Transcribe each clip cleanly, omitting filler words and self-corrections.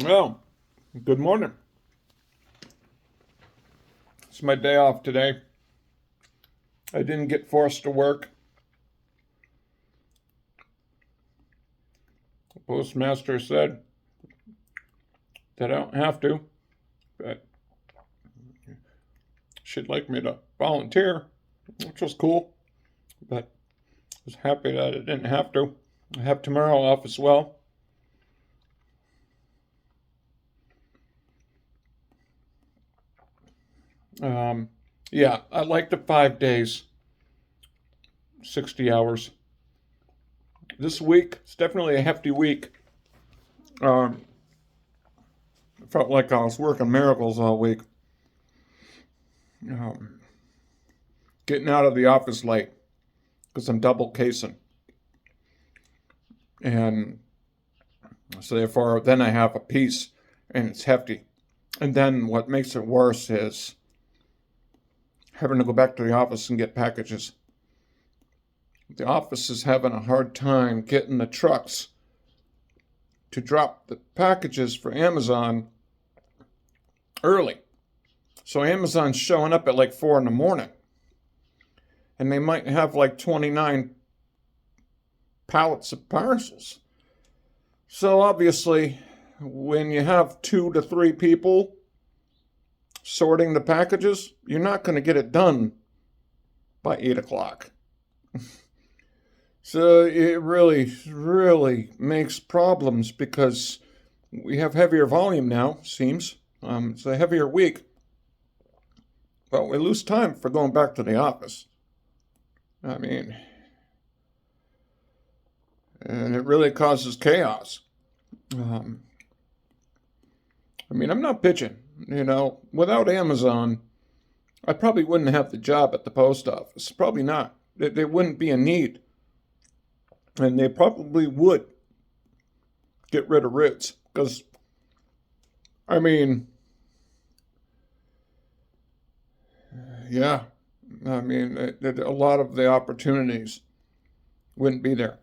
Well, good morning. It's my day off today. I didn't get forced to work. The postmaster said that I don't have to, but she'd like me to volunteer, which was cool. But I was happy that I didn't have to. I have tomorrow off as well. Um, yeah, I like the 5 days, 60 hours. This week, it's definitely a hefty week. Um, felt like I was working miracles all week. Um, Getting out of the office late because I'm double casing. And so therefore, then I have a piece and it's hefty. And then what makes it worse is having to go back to the office and get packages. The office is having a hard time getting the trucks to drop the packages for Amazon early. So Amazon's showing up at like 4 in the morning. And they might have like 29 pallets of parcels. So obviously, when you have 2 to 3 people sorting the packages, you're not going to get it done by 8 o'clock. So it really, really makes problems because we have heavier volume now, seems. It's a heavier week. But we lose time for going back to the office. I mean, and it really causes chaos. I'm not bitching. Without Amazon, I probably wouldn't have the job at the post office. Probably not. There wouldn't be a need. And they probably would get rid of Roots. Because, yeah. A lot of the opportunities wouldn't be there.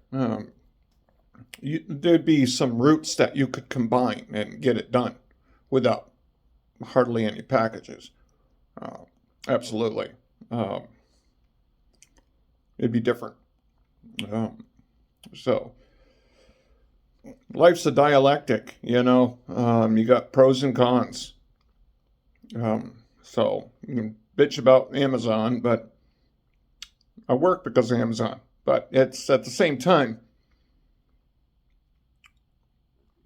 There'd be some routes that you could combine and get it done without hardly any packages. Absolutely. It'd be different. So, life's a dialectic, you got pros and cons. So, you can bitch about Amazon, but I work because of Amazon. But it's at the same time,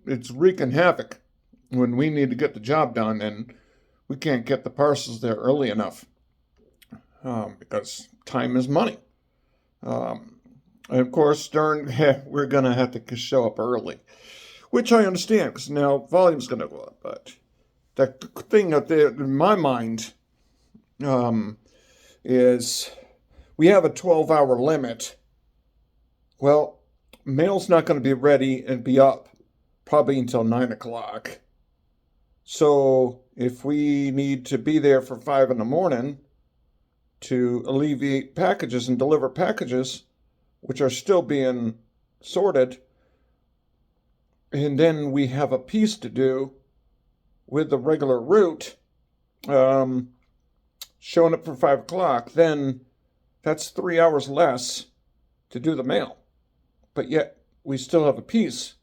it's wreaking havoc when we need to get the job done and we can't get the parcels there early enough because time is money. And of course, we're going to have to show up early, which I understand because now volume's going to go up. But the thing that in my mind is we have a 12-hour limit. Well, mail's not going to be ready and be up probably until 9 o'clock. So if we need to be there for 5 in the morning to alleviate packages and deliver packages, which are still being sorted, and then we have a piece to do with the regular route, showing up for 5 o'clock, then that's 3 hours less to do the mail. But yet we still have a piece.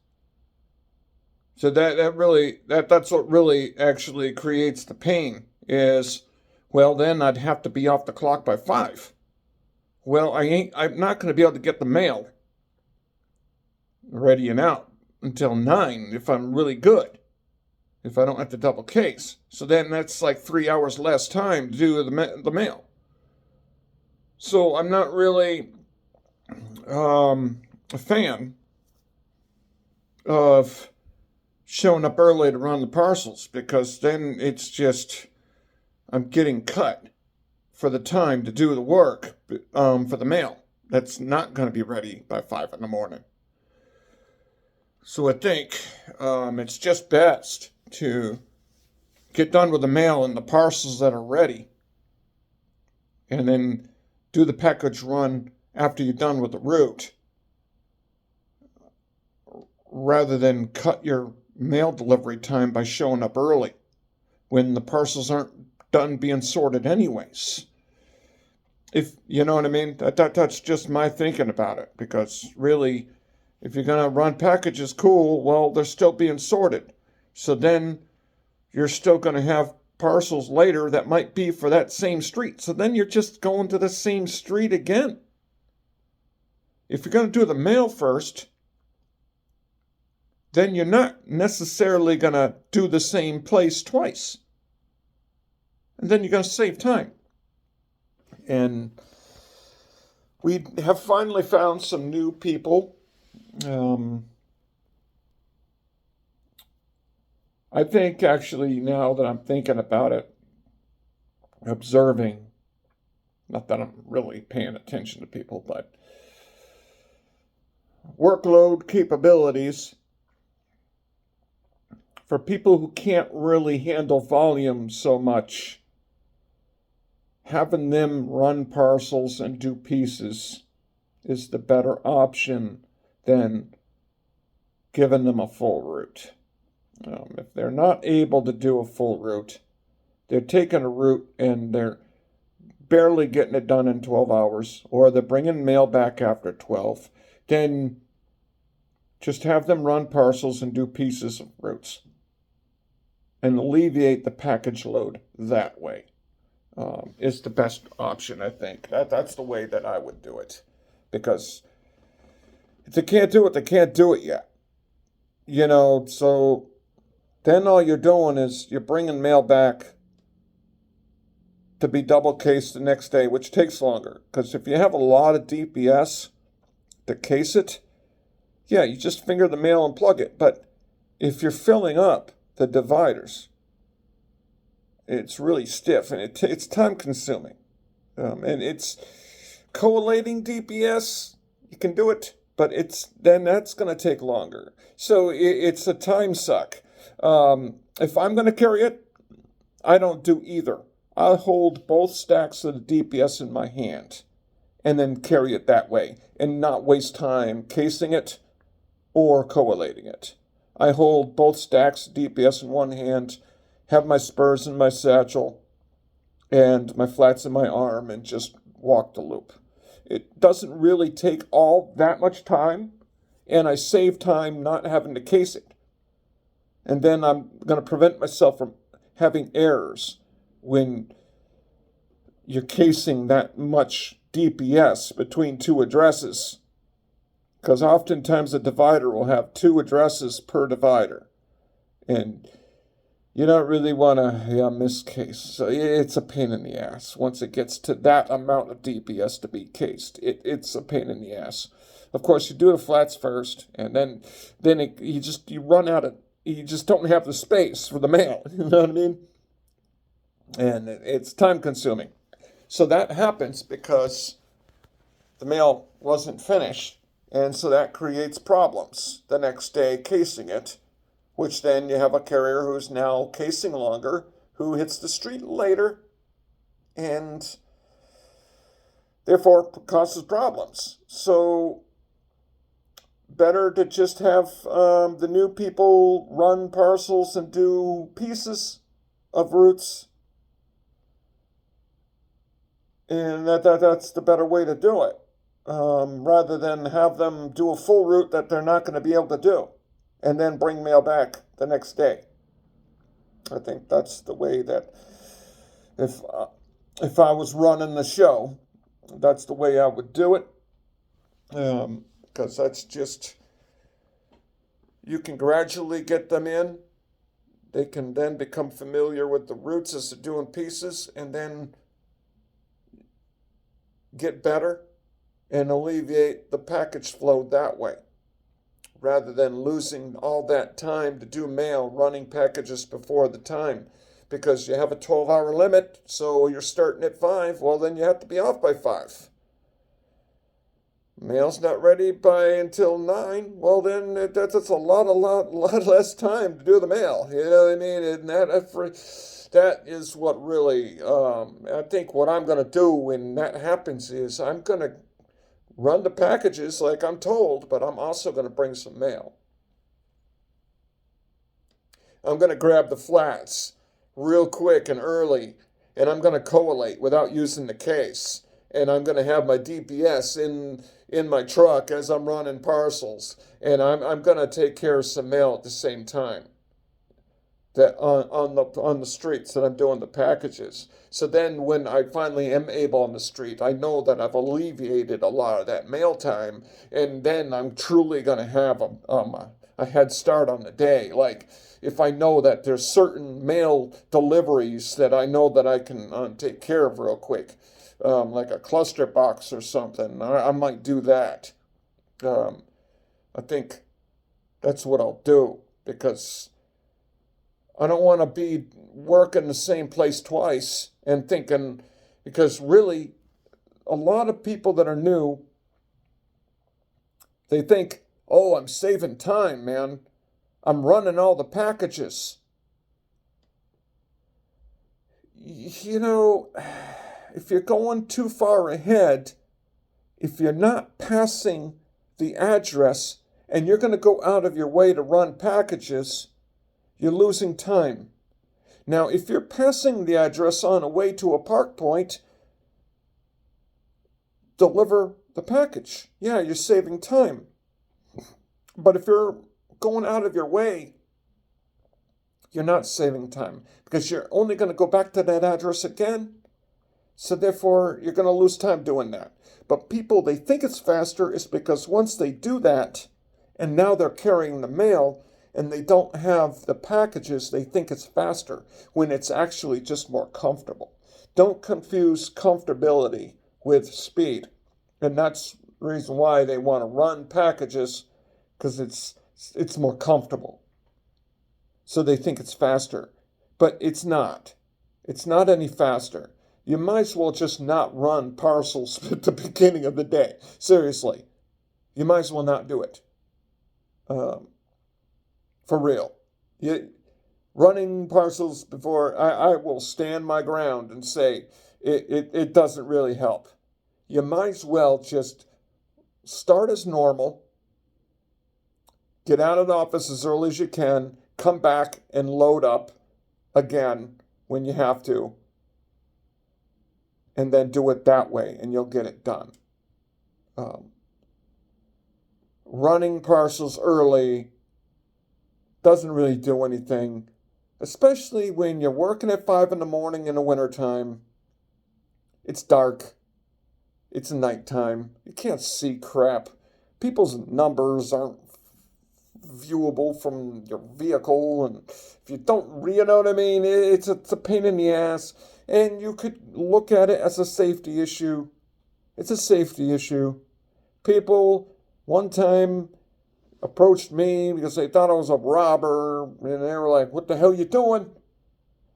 So that's what really actually creates the pain is, well, then I'd have to be off the clock by 5. Well, I'm not going to be able to get the mail ready and out until 9 if I'm really good, if I don't have to double case. So then that's like 3 hours less time to do the mail. So I'm not really a fan of showing up early to run the parcels because then it's just I'm getting cut for the time to do the work for the mail. That's not going to be ready by 5 in the morning. So I think it's just best to get done with the mail and the parcels that are ready and then do the package run after you're done with the route rather than cut your mail delivery time by showing up early when the parcels aren't done being sorted anyways. If you know what I mean, that's just my thinking about it. Because really, if you're gonna run packages, cool. Well, they're still being sorted, so then you're still gonna have parcels later that might be for that same street. So then you're just going to the same street again. If you're gonna do the mail first, then you're not necessarily gonna do the same place twice, and then you're gonna save time. And we have finally found some new people. I think actually, now that I'm thinking about it, observing, not that I'm really paying attention to people, but workload capabilities for people who can't really handle volume so much, having them run parcels and do pieces is the better option than giving them a full route. If they're not able to do a full route, they're taking a route and they're barely getting it done in 12 hours, or they're bringing mail back after 12, then just have them run parcels and do pieces of routes and alleviate the package load that way. Is the best option, I think. That's the way that I would do it. Because if they can't do it, they can't do it yet. So then all you're doing is you're bringing mail back to be double cased the next day, which takes longer. Because if you have a lot of DPS to case it, yeah, you just finger the mail and plug it. But if you're filling up the dividers, it's really stiff and it's time consuming. And it's collating DPS, you can do it, but then that's going to take longer. So it's a time suck. If I'm going to carry it, I don't do either. I hold both stacks of the DPS in my hand and then carry it that way and not waste time casing it or collating it. I hold both stacks of DPS in one hand, have my spurs in my satchel and my flats in my arm, and just walk the loop. It doesn't really take all that much time, and I save time not having to case it. And then I'm going to prevent myself from having errors when you're casing that much DPS between two addresses. Because oftentimes a divider will have 2 addresses per divider. And you don't really want to miscase. So it's a pain in the ass. Once it gets to that amount of DPS to be cased, it's a pain in the ass. Of course, you do the flats first, and then you run out of, you just don't have the space for the mail. You know what I mean? And it's time consuming. So that happens because the mail wasn't finished, and so that creates problems the next day casing it, which then you have a carrier who's now casing longer, who hits the street later, and therefore causes problems. So better to just have the new people run parcels and do pieces of routes, and that's the better way to do it, rather than have them do a full route that they're not going to be able to do and then bring mail back the next day. I think that's the way that if I was running the show, that's the way I would do it. Because that's just, you can gradually get them in. They can then become familiar with the routes as they're doing pieces, and then get better and alleviate the package flow that way, rather than losing all that time to do mail running packages before the time, because you have a 12-hour limit, so you're starting at 5, well, then you have to be off by 5. Mail's not ready until 9, well, then that's a lot less time to do the mail, you know what I mean? And that is what really, I think what I'm going to do when that happens is I'm going to run the packages like I'm told, but I'm also going to bring some mail. I'm going to grab the flats real quick and early, and I'm going to collate without using the case. And I'm going to have my DPS in my truck as I'm running parcels, and I'm going to take care of some mail at the same time that on the streets that I'm doing the packages. So then when I finally am able on the street, I know that I've alleviated a lot of that mail time, and then I'm truly going to have a head start on the day. Like if I know that there's certain mail deliveries that I know that I can take care of real quick, like a cluster box or something, I might do that. Um, I think that's what I'll do because I don't want to be working the same place twice and thinking, because really, a lot of people that are new, they think, oh, I'm saving time, man. I'm running all the packages. You know, if you're going too far ahead, if you're not passing the address and you're going to go out of your way to run packages, you're losing time. Now, if you're passing the address on a way to a park point, deliver the package. Yeah, you're saving time. But if you're going out of your way, you're not saving time because you're only going to go back to that address again. So therefore, you're going to lose time doing that. But people, they think it's faster is because once they do that, and now they're carrying the mail, and they don't have the packages, they think it's faster when it's actually just more comfortable. Don't confuse comfortability with speed. And that's the reason why they want to run packages, because it's more comfortable. So they think it's faster. But it's not. It's not any faster. You might as well just not run parcels at the beginning of the day. Seriously. You might as well not do it. For real. Running parcels before, I will stand my ground and say it doesn't really help. You might as well just start as normal, get out of the office as early as you can, come back and load up again when you have to, and then do it that way, and you'll get it done. Running parcels early doesn't really do anything, especially when you're working at 5 in the morning in the wintertime. It's dark. It's nighttime. You can't see crap. People's numbers aren't viewable from your vehicle, and if you don't, you know what I mean? It's a pain in the ass, and you could look at it as a safety issue. It's a safety issue. People one time approached me because they thought I was a robber, and they were like, what the hell you doing?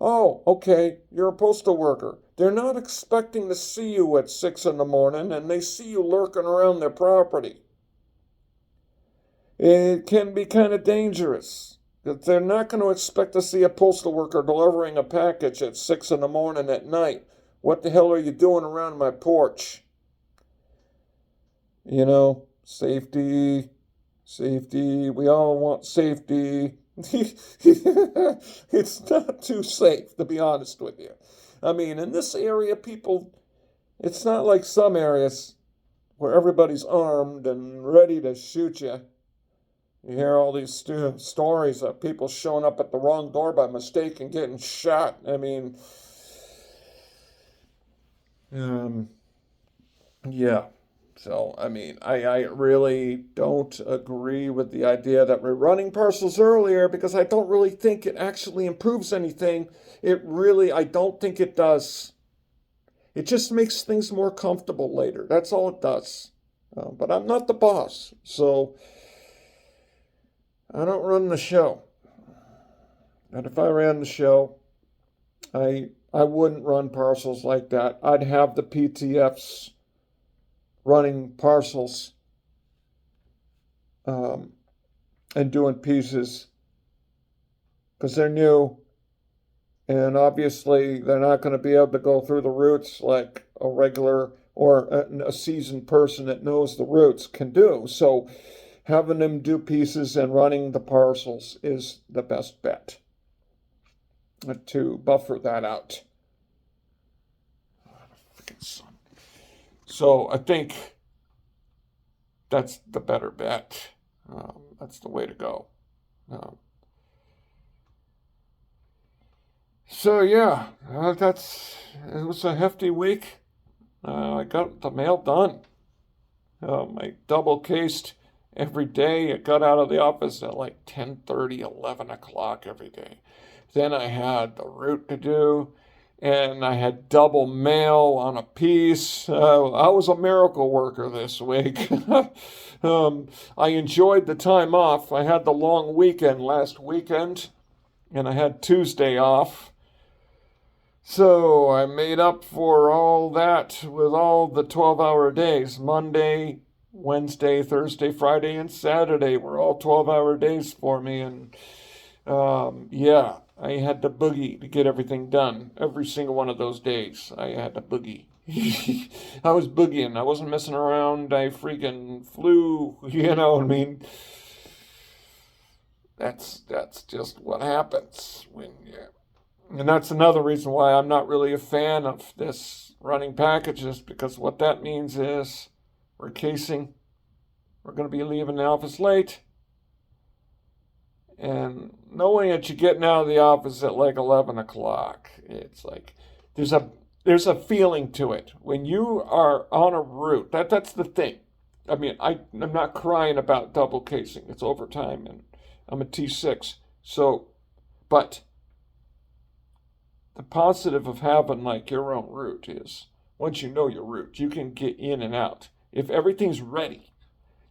Oh, okay, you're a postal worker. They're not expecting to see you at 6 in the morning, and they see you lurking around their property. It can be kind of dangerous. They're not going to expect to see a postal worker delivering a package at 6 in the morning at night. What the hell are you doing around my porch? You know, safety, we all want safety. It's not too safe, to be honest with you. I mean, in this area, people, it's not like some areas where everybody's armed and ready to shoot you. You hear all these stories of people showing up at the wrong door by mistake and getting shot. I mean, yeah. So, I mean, I really don't agree with the idea that we're running parcels earlier because I don't really think it actually improves anything. I don't think it does. It just makes things more comfortable later. That's all it does. But I'm not the boss, so I don't run the show. And if I ran the show, I wouldn't run parcels like that. I'd have the PTFs running parcels and doing pieces because they're new, and obviously they're not going to be able to go through the routes like a regular or a seasoned person that knows the routes can do. So having them do pieces and running the parcels is the best bet. to buffer that out. Freaking sun. So I think that's the better bet. That's the way to go. So yeah, it was a hefty week. I got the mail done. I double cased every day. I got out of the office at like 10:30, 11 o'clock every day. Then I had the route to do, and I had double mail on a piece. I was a miracle worker this week. I enjoyed the time off. I had the long weekend last weekend, and I had Tuesday off. So I made up for all that with all the 12-hour days. Monday, Wednesday, Thursday, Friday, and Saturday were all 12-hour days for me. And yeah, I had to boogie to get everything done. Every single one of those days, I had to boogie. I was boogieing. I wasn't messing around. I freaking flew. You know what I mean? That's just what happens when you... And that's another reason why I'm not really a fan of this running packages, because what that means is we're casing, we're going to be leaving the office late, and knowing that you're getting out of the office at like 11 o'clock, it's like there's a feeling to it. When you are on a route, that's the thing. I mean, I'm not crying about double casing. It's overtime, and I'm a T6. So, but the positive of having like your own route is once you know your route, you can get in and out. If everything's ready,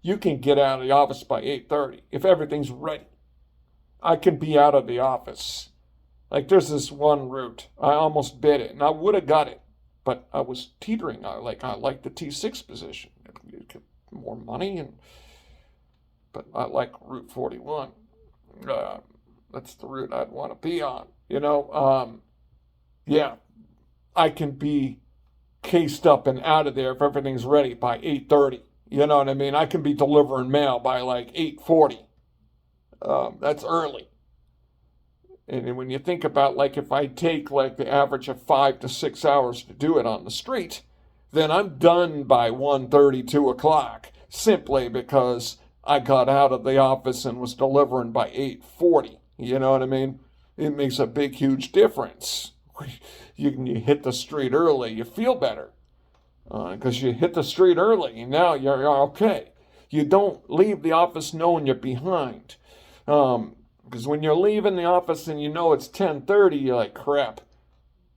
you can get out of the office by 8:30. If everything's ready, I can be out of the office. Like there's this one route, I almost bid it, and I would have got it, but I was teetering. I like the T6 position. It get more money, but I like Route 41. That's the route I'd want to be on. Yeah, I can be cased up and out of there if everything's ready by 8:30. You know what I mean? I can be delivering mail by like 8:40. That's early. And when you think about like if I take like the average of 5 to 6 hours to do it on the street, then I'm done by 1:30, 2 o'clock, simply because I got out of the office and was delivering by 8:40. You know what I mean? It makes a big, huge difference. You hit the street early, you feel better because you hit the street early, and now you're okay. You don't leave the office knowing you're behind, because when you're leaving the office and you know it's 10:30, you're like, crap.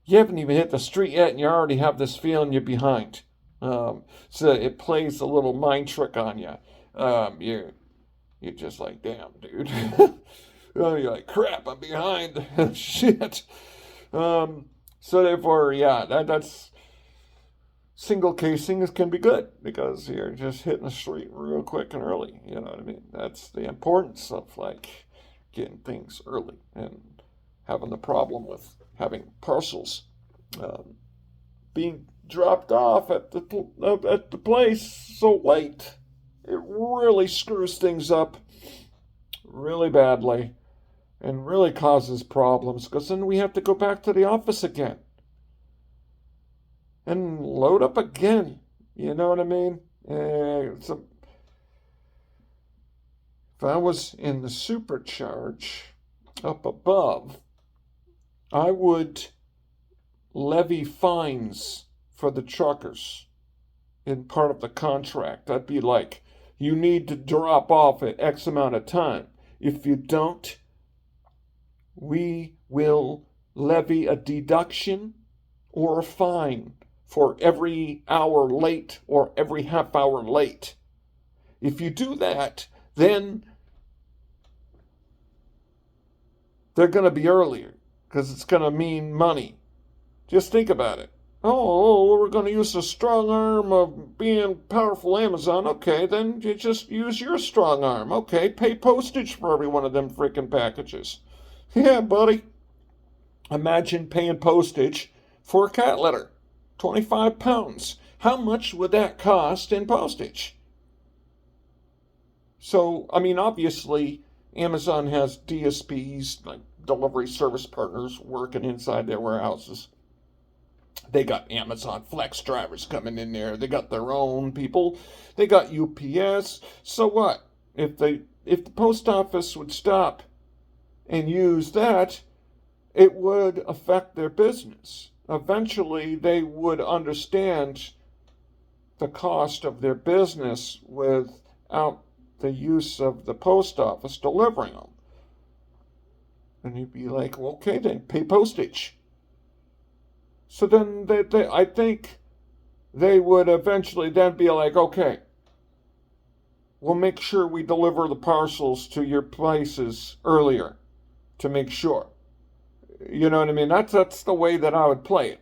You haven't even hit the street yet, and you already have this feeling you're behind. So it plays a little mind trick on you. You're just like, damn, dude. You're like, crap, I'm behind. Shit. So therefore, yeah, that's single casing can be good because you're just hitting the street real quick and early. You know what I mean? That's the importance of like getting things early and having the problem with having parcels being dropped off at the place so late. It really screws things up really badly. And really causes problems because then we have to go back to the office again and load up again. You know what I mean? If I was in the supercharge up above, I would levy fines for the truckers in part of the contract. I'd be like, you need to drop off at X amount of time. If you don't, we will levy a deduction or a fine for every hour late or every half hour late. If you do that, then they're going to be earlier because it's going to mean money. Just think about it. Oh, we're going to use the strong arm of being powerful Amazon. Okay, then you just use your strong arm. Okay, pay postage for every one of them freaking packages. Yeah, buddy. Imagine paying postage for a cat litter. 25 pounds. How much would that cost in postage? So, I mean, obviously, Amazon has DSPs, like delivery service partners working inside their warehouses. They got Amazon Flex drivers coming in there. They got their own people. They got UPS. So what? If the post office would stop and use that, it would affect their business. Eventually, they would understand the cost of their business without the use of the post office delivering them. And you'd be like, well, okay, then pay postage. So then I think they would eventually then be like, okay, we'll make sure we deliver the parcels to your places earlier to make sure. You know what I mean? That's the way that I would play it.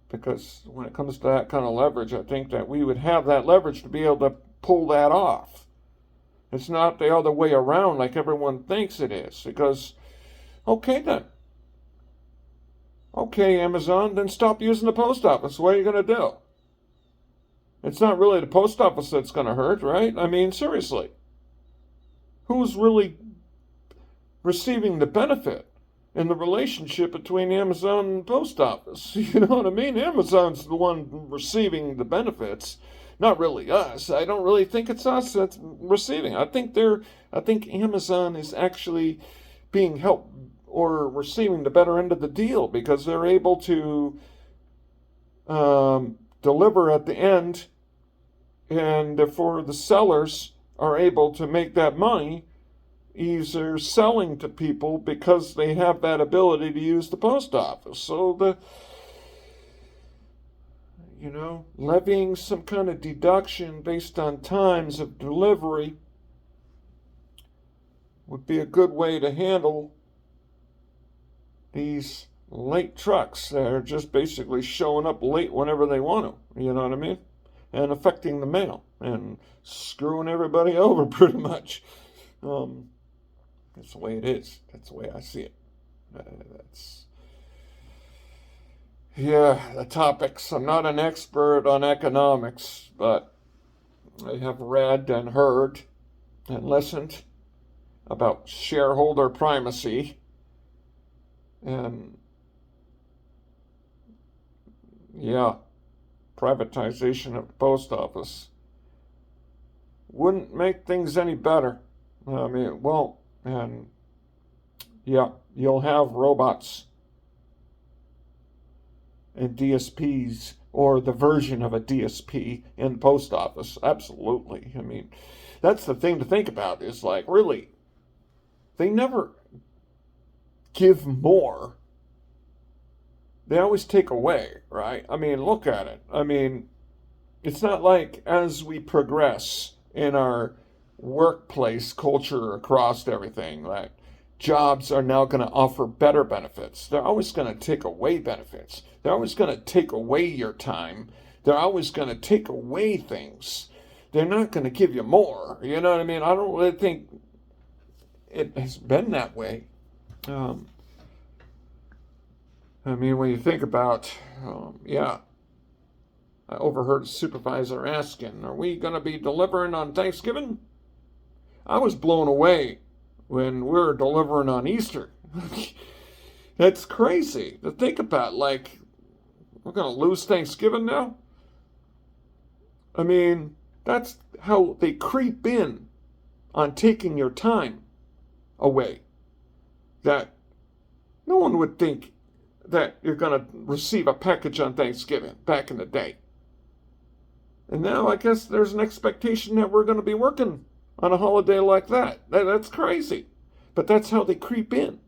Because when it comes to that kind of leverage, I think that we would have that leverage to be able to pull that off. It's not the other way around like everyone thinks it is. Because, okay then. Okay, Amazon, then stop using the post office. What are you going to do? It's not really the post office that's going to hurt, right? I mean, seriously. Who's really receiving the benefit in the relationship between Amazon and post office? You know what I mean? Amazon's the one receiving the benefits, not really us. I don't really think it's us that's receiving. I think Amazon is actually being helped or receiving the better end of the deal because they're able to deliver at the end, and therefore the sellers are able to make that money either selling to people because they have that ability to use the post office. So levying some kind of deduction based on times of delivery would be a good way to handle these late trucks that are just basically showing up late whenever they want to, you know what I mean? And affecting the mail and screwing everybody over pretty much. That's the way it is. That's the way I see it. The topics. I'm not an expert on economics, but I have read and heard and listened about shareholder primacy and privatization of the post office wouldn't make things any better. I mean, it won't. And you'll have robots and DSPs, or the version of a DSP in the post office. Absolutely. I mean, that's the thing to think about is like, really, they never give more. They always take away, right? I mean, look at it. I mean, it's not like as we progress in our workplace culture across everything, like jobs are now going to offer better benefits. They're always going to take away benefits. They're always going to take away your time. They're always going to take away things. They're not going to give you more. You know what I mean? I don't really think it has been that way. I mean, when you think about, I overheard a supervisor asking, are we going to be delivering on Thanksgiving? I was blown away when we were delivering on Easter. That's crazy to think about. Like, we're going to lose Thanksgiving now? I mean, that's how they creep in on taking your time away. That no one would think that you're going to receive a package on Thanksgiving back in the day. And now I guess there's an expectation that we're going to be working on a holiday like that. That's crazy. But that's how they creep in.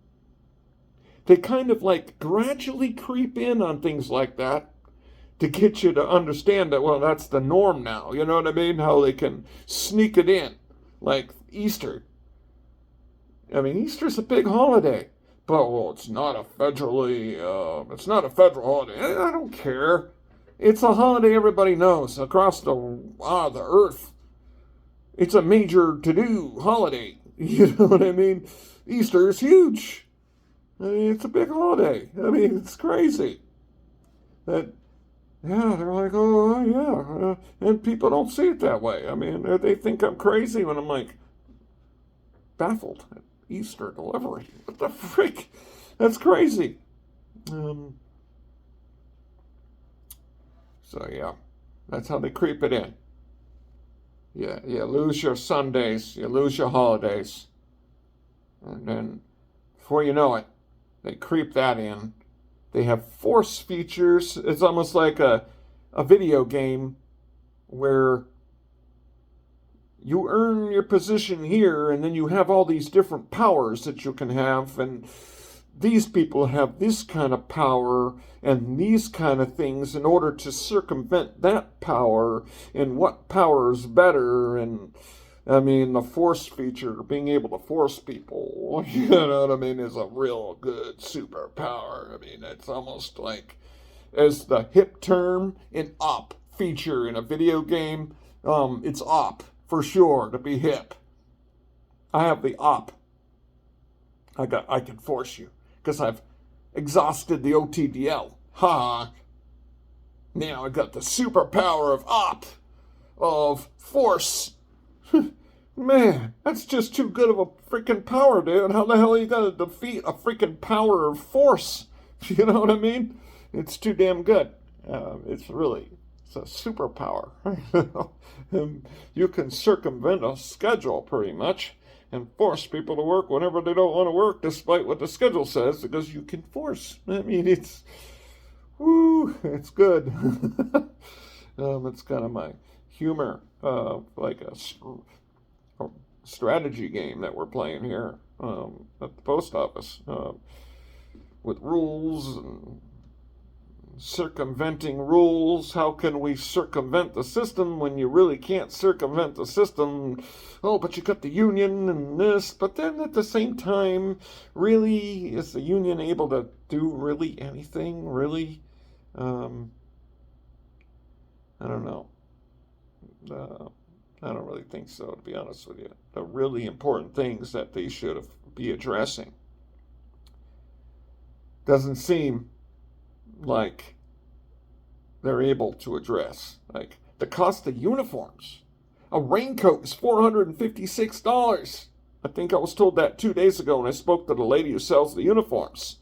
They kind of like gradually creep in on things like that to get you to understand that, well, that's the norm now. You know what I mean? How they can sneak it in. Like Easter. I mean, Easter's a big holiday. But, well, it's not a federal holiday. I don't care. It's a holiday everybody knows across the earth. It's a major to-do holiday. You know what I mean? Easter is huge. I mean, it's a big holiday. I mean, it's crazy. They're like, oh, yeah. And people don't see it that way. I mean, they think I'm crazy when I'm like, baffled. Easter delivery. What the freak? That's crazy. So yeah, that's how they creep it in. Yeah, you lose your Sundays, you lose your holidays, and then before you know it, they creep that in. They have force features. It's almost like a video game where you earn your position here, and then you have all these different powers that you can have, and these people have this kind of power and these kind of things in order to circumvent that power, and what power is better. And I mean, the force feature, being able to force people, you know what I mean, is a real good superpower. I mean, it's almost like, as the hip term, an op feature in a video game. It's op for sure to be hip. I have the op. I can force you because I've exhausted the OTDL. Ha! Now I got the superpower of op, of force. Man, that's just too good of a freaking power, dude. How the hell are you gonna defeat a freaking power of force? You know what I mean? It's too damn good. It's a superpower. You can circumvent a schedule pretty much and force people to work whenever they don't want to work, despite what the schedule says, because you can force. I mean, it's good. It's kind of my humor, like a strategy game that we're playing here at the post office, with rules and circumventing rules. How can we circumvent the system when you really can't circumvent the system? Oh, but you got the union and this, but then at the same time, really, is the union able to do really anything, really? I don't know. I don't really think so, to be honest with you. The really important things that they should be addressing doesn't seem like they're able to address. Like the cost of uniforms. A raincoat is $456. I think I was told that 2 days ago when I spoke to the lady who sells the uniforms.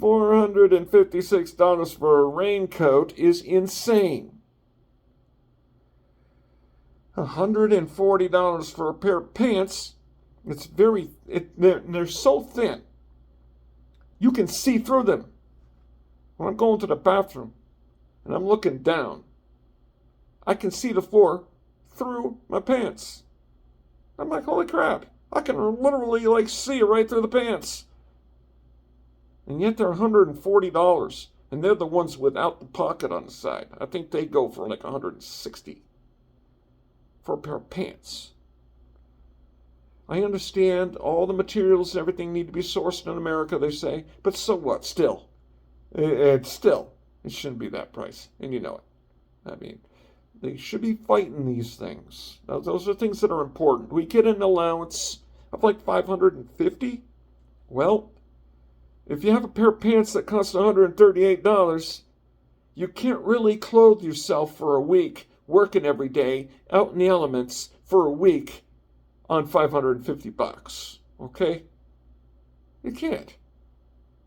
$456 for a raincoat is insane. $140 for a pair of pants. They're so thin. You can see through them. When I'm going to the bathroom and I'm looking down, I can see the floor through my pants. I'm like, holy crap. I can literally see right through the pants. And yet they're $140. And they're the ones without the pocket on the side. I think they go for like $160 for a pair of pants. I understand all the materials and everything need to be sourced in America, they say. But so what? Still. It shouldn't be that price. And you know it. I mean, they should be fighting these things. Now, those are things that are important. We get an allowance of like $550. Well, if you have a pair of pants that cost $138, you can't really clothe yourself for a week, working every day, out in the elements for a week on $550. Okay? You can't.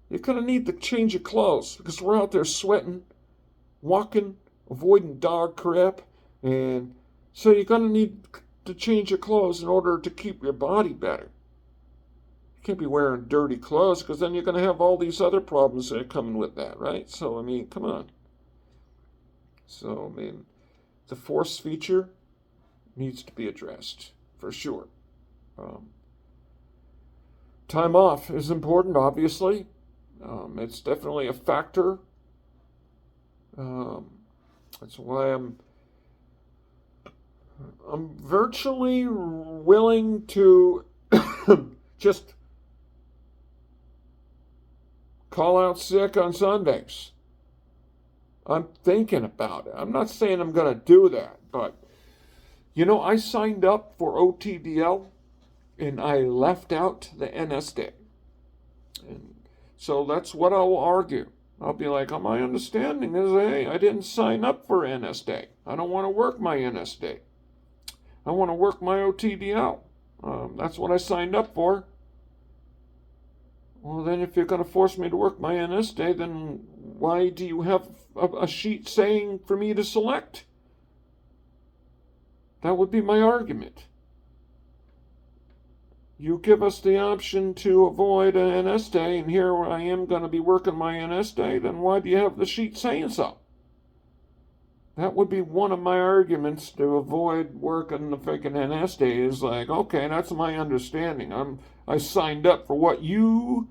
You're going to need to change your clothes because we're out there sweating, walking, avoiding dog crap, and so you're going to need to change your clothes in order to keep your body better. You can't be wearing dirty clothes because then you're going to have all these other problems that are coming with that, right? So, I mean, come on. So, I mean, the force feature needs to be addressed, for sure. Time off is important, obviously. It's definitely a factor. That's why I'm virtually willing to just call out sick on Sundays. I'm thinking about it. I'm not saying I'm going to do that, but I signed up for OTDL and I left out the NS Day. And so that's what I'll argue. I'll be like, my understanding is, hey, I didn't sign up for NS Day. I don't want to work my NS Day. I want to work my OTDL. That's what I signed up for. Well, then if you're going to force me to work my NS day, then why do you have a sheet saying for me to select? That would be my argument. You give us the option to avoid an NS day, and here I am going to be working my NS day, then why do you have the sheet saying so? That would be one of my arguments to avoid working the freaking NS day, is like, okay, that's my understanding. I signed up for what you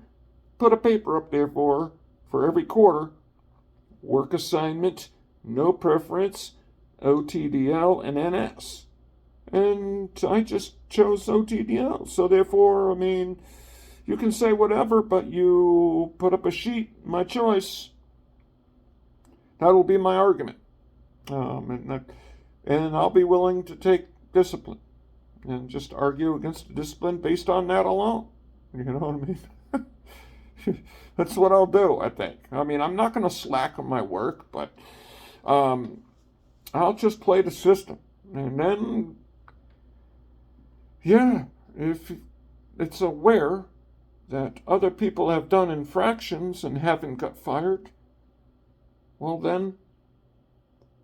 put a paper up there for every quarter. Work assignment, no preference, OTDL, and NS. And I just chose OTDL. So therefore, I mean, you can say whatever, but you put up a sheet, my choice. That will be my argument. And I'll be willing to take discipline and just argue against the discipline based on that alone. You know what I mean? That's what I'll do, I think. I mean, I'm not going to slack on my work, but I'll just play the system. And then, yeah, if it's aware that other people have done infractions and haven't got fired, well then,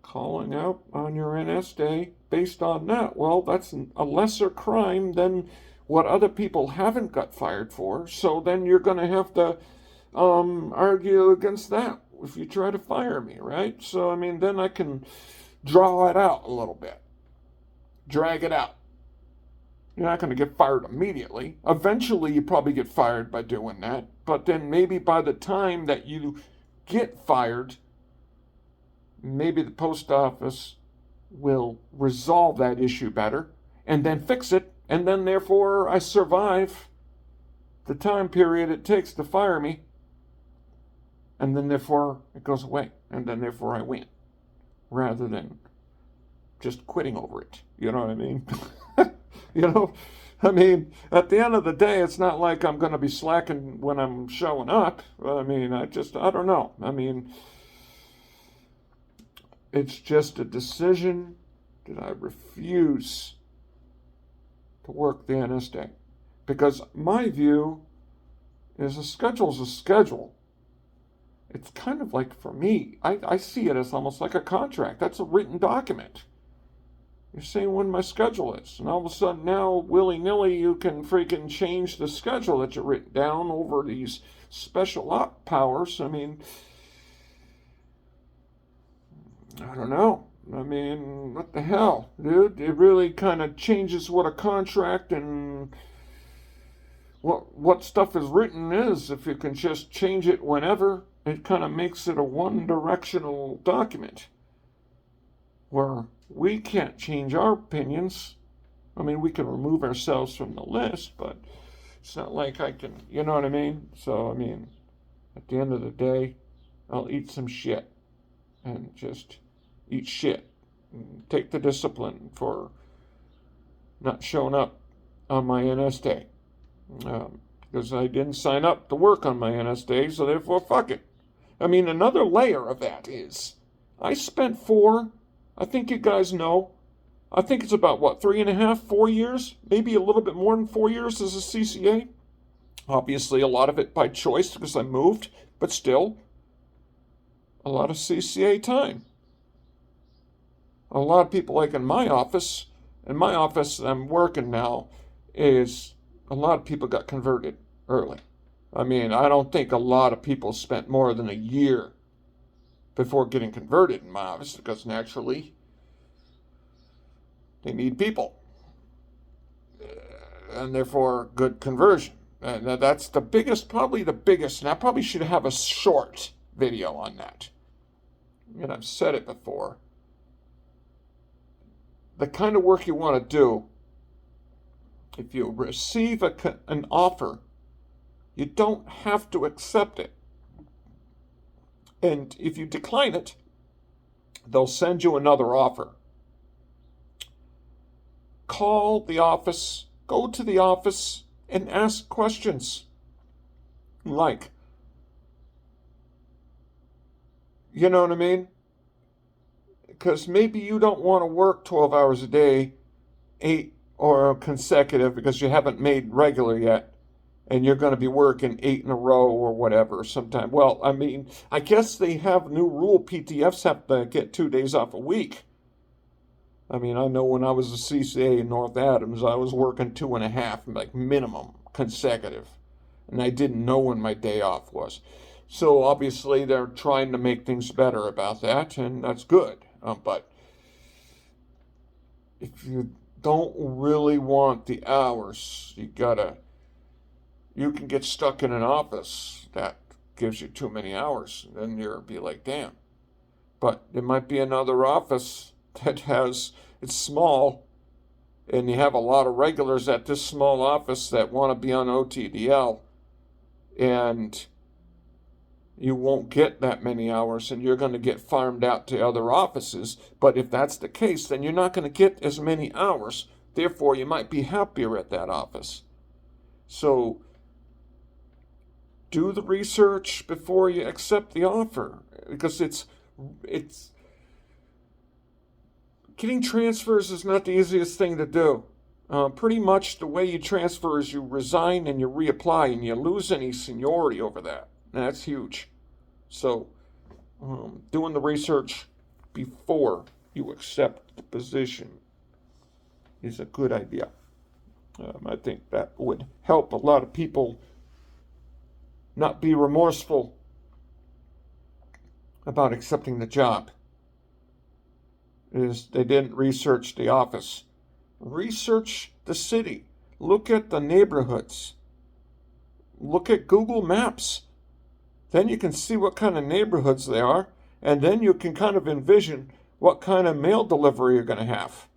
calling out on your NS day based on that, well, that's a lesser crime than what other people haven't got fired for. So then you're going to have to argue against that if you try to fire me, right? So, I mean, then I can draw it out a little bit, drag it out. You're not going to get fired immediately. Eventually, you probably get fired by doing that. But then maybe by the time that you get fired, maybe the post office will resolve that issue better and then fix it. And then, therefore, I survive the time period it takes to fire me. And then, therefore, it goes away. And then, therefore, I win. Rather than just quitting over it. You know what I mean? You know, I mean, at the end of the day, it's not like I'm going to be slacking when I'm showing up. I mean, I don't know. I mean, it's just a decision that I refuse to work the NS day. Because my view is a schedule's a schedule. It's kind of like, for me, I see it as almost like a contract. That's a written document. You're saying when my schedule is. And all of a sudden now, willy-nilly, you can freaking change the schedule that you've written down over these special op powers. I mean, I don't know. I mean, what the hell, dude? It really kind of changes what a contract and what stuff is written is. If you can just change it whenever, it kind of makes it a one-directional document where we can't change our opinions. I mean, we can remove ourselves from the list, but it's not like I can, you know what I mean? So, I mean, at the end of the day, I'll eat some shit and just eat shit and take the discipline for not showing up on my NS day. Because I didn't sign up to work on my NS day, so therefore, fuck it. I mean, another layer of that is I spent I think you guys know, I think it's about, 3.5, 4 years? Maybe a little bit more than 4 years as a CCA. Obviously, a lot of it by choice because I moved, but still, a lot of CCA time. A lot of people, like in my office I'm working now, is a lot of people got converted early. I mean, I don't think a lot of people spent more than a year before getting converted in my office, because naturally they need people, and therefore good conversion. And that's probably the biggest, and I probably should have a short video on that. And I've said it before. The kind of work you want to do, if you receive an offer, you don't have to accept it. And if you decline it, they'll send you another offer. Call the office, go to the office, and ask questions. Like, you know what I mean? Because maybe you don't want to work 12 hours a day, 8 or consecutive because you haven't made regular yet, and you're going to be working 8 in a row or whatever sometime. Well, I mean, I guess they have new rule. PTFs have to get 2 days off a week. I mean, I know when I was a CCA in North Adams, I was working 2.5, like minimum consecutive, and I didn't know when my day off was. So obviously they're trying to make things better about that, and that's good. But if you don't really want the hours, you can get stuck in an office that gives you too many hours. Then you'll be like, damn. But there might be another office it's small, and you have a lot of regulars at this small office that want to be on OTDL, and you won't get that many hours, and you're going to get farmed out to other offices. But if that's the case, then you're not going to get as many hours. Therefore, you might be happier at that office. So do the research before you accept the offer, because it's getting transfers is not the easiest thing to do. Pretty much the way you transfer is you resign and you reapply, and you lose any seniority over that. And that's huge. So doing the research before you accept the position is a good idea. I think that would help a lot of people not be remorseful about accepting the job. Is they didn't research the office. Research the city. Look at the neighborhoods. Look at Google Maps. Then you can see what kind of neighborhoods they are, and then you can kind of envision what kind of mail delivery you're going to have.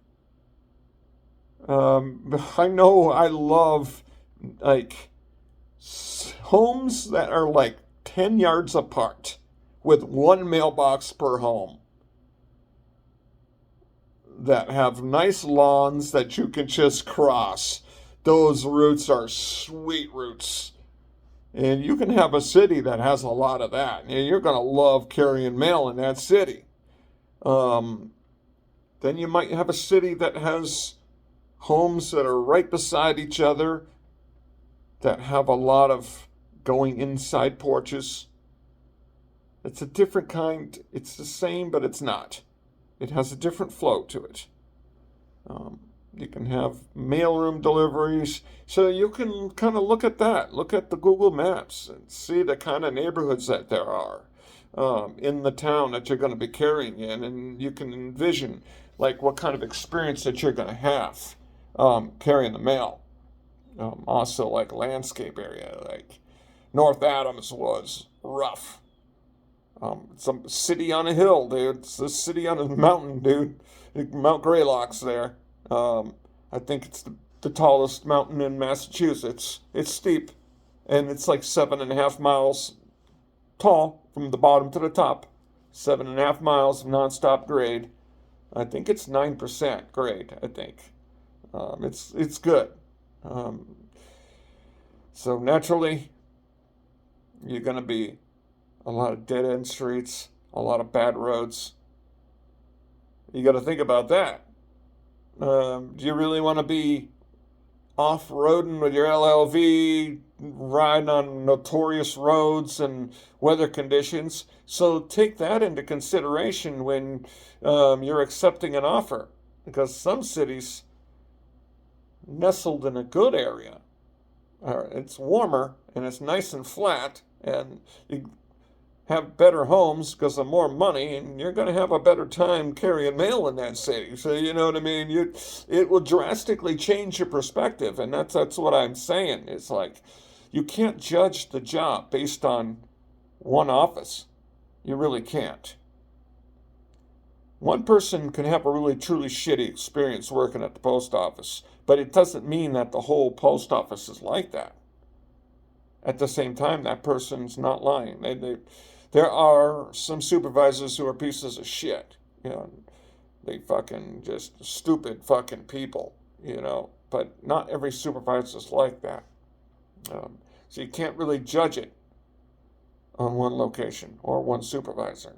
I know I love like homes that are like 10 yards apart with one mailbox per home, that have nice lawns that you can just cross. Those routes are sweet routes. And you can have a city that has a lot of that. And you're going to love carrying mail in that city. Then you might have a city that has homes that are right beside each other, that have a lot of going inside porches. It's a different kind. It's the same, but it's not. It has a different flow to it. You can have mailroom deliveries. So you can kind of look at that. Look at the Google Maps and see the kind of neighborhoods that there are in the town that you're going to be carrying in. And you can envision like what kind of experience that you're going to have carrying the mail. Also like landscape area. Like North Adams was rough. Some city on a hill, dude. It's a city on a mountain, dude. Mount Greylock's there. I think it's the tallest mountain in Massachusetts. It's steep, and it's like 7.5 miles tall from the bottom to the top. 7.5 miles of nonstop grade. I think it's 9% grade. I think it's good. So naturally, you're gonna be a lot of dead-end streets, a lot of bad roads. You got to think about that. Do you really want to be off-roading with your LLV, riding on notorious roads and weather conditions? So take that into consideration when you're accepting an offer, because some cities nestled in a good area, it's warmer and it's nice and flat, and you have better homes because of more money, and you're going to have a better time carrying mail in that city. So you know what I mean? It will drastically change your perspective, and that's what I'm saying. It's like you can't judge the job based on one office. You really can't. One person can have a really truly shitty experience working at the post office, but it doesn't mean that the whole post office is like that. At the same time, that person's not lying. There are some supervisors who are pieces of shit. You know, they fucking just stupid fucking people, you know. But not every supervisor is like that. So you can't really judge it on one location or one supervisor.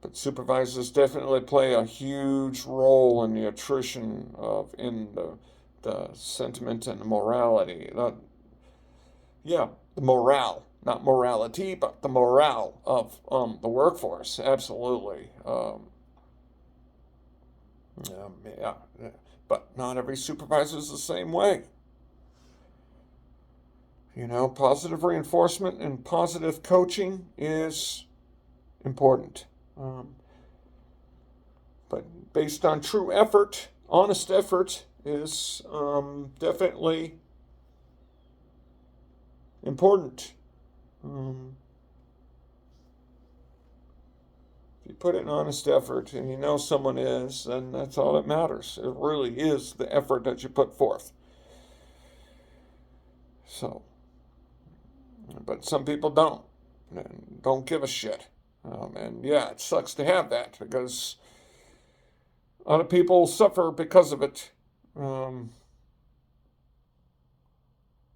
But supervisors definitely play a huge role in the attrition in the sentiment and the morality. Yeah, the morale, not morality, but the morale of the workforce. Absolutely. Yeah, but not every supervisor is the same way. Positive reinforcement and positive coaching is important. But based on true effort, honest effort is definitely important. If you put in honest effort and you know someone is, then that's all that matters. It really is the effort that you put forth. So, but some people don't give a shit. And yeah, it sucks to have that because a lot of people suffer because of it. You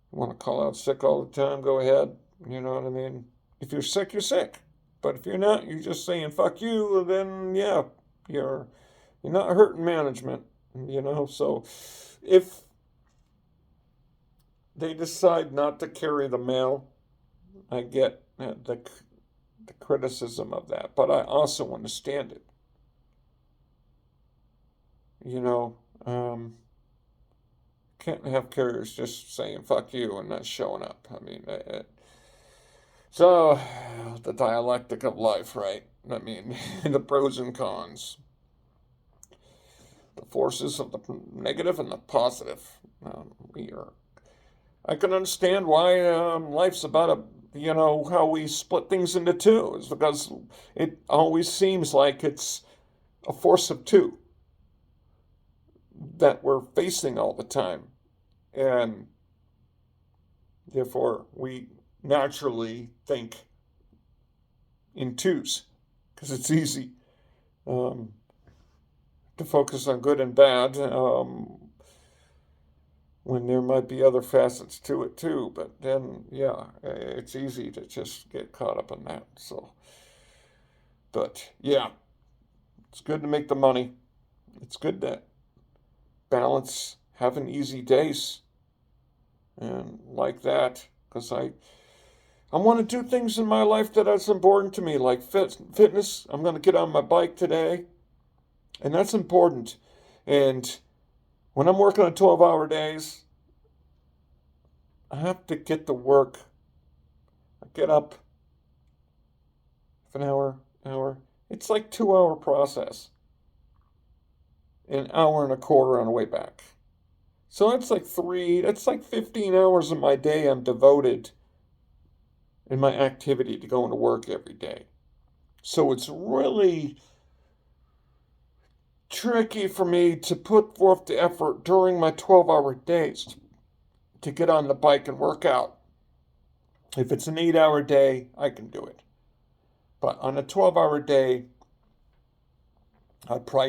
want to call out sick all the time, go ahead. You know what I mean? If you're sick, you're sick. But if you're not, you're just saying fuck you, then yeah, you're not hurting management. So if they decide not to carry the mail, I get the criticism of that, but I also understand it. Can't have carriers just saying fuck you and not showing up. I mean, so the dialectic of life, right? I mean, the pros and cons, the forces of the negative and the positive. I can understand why life's about how we split things into two. Is because it always seems like it's a force of two that we're facing all the time. And therefore, we naturally think in twos because it's easy to focus on good and bad when there might be other facets to it too. But then, yeah, it's easy to just get caught up in that. So, but yeah, it's good to make the money. It's good to balance having easy days and like that because I want to do things in my life that is important to me, like fitness. I'm going to get on my bike today, and that's important. And when I'm working on 12-hour days, I have to get to work. I get up an hour. It's like 2-hour process. An hour and a quarter on the way back. So that's like 15 hours of my day I'm devoted in my activity to going to work every day. So it's really tricky for me to put forth the effort during my 12-hour days to get on the bike and work out. If it's an 8-hour day, I can do it. But on a 12-hour day, I prioritize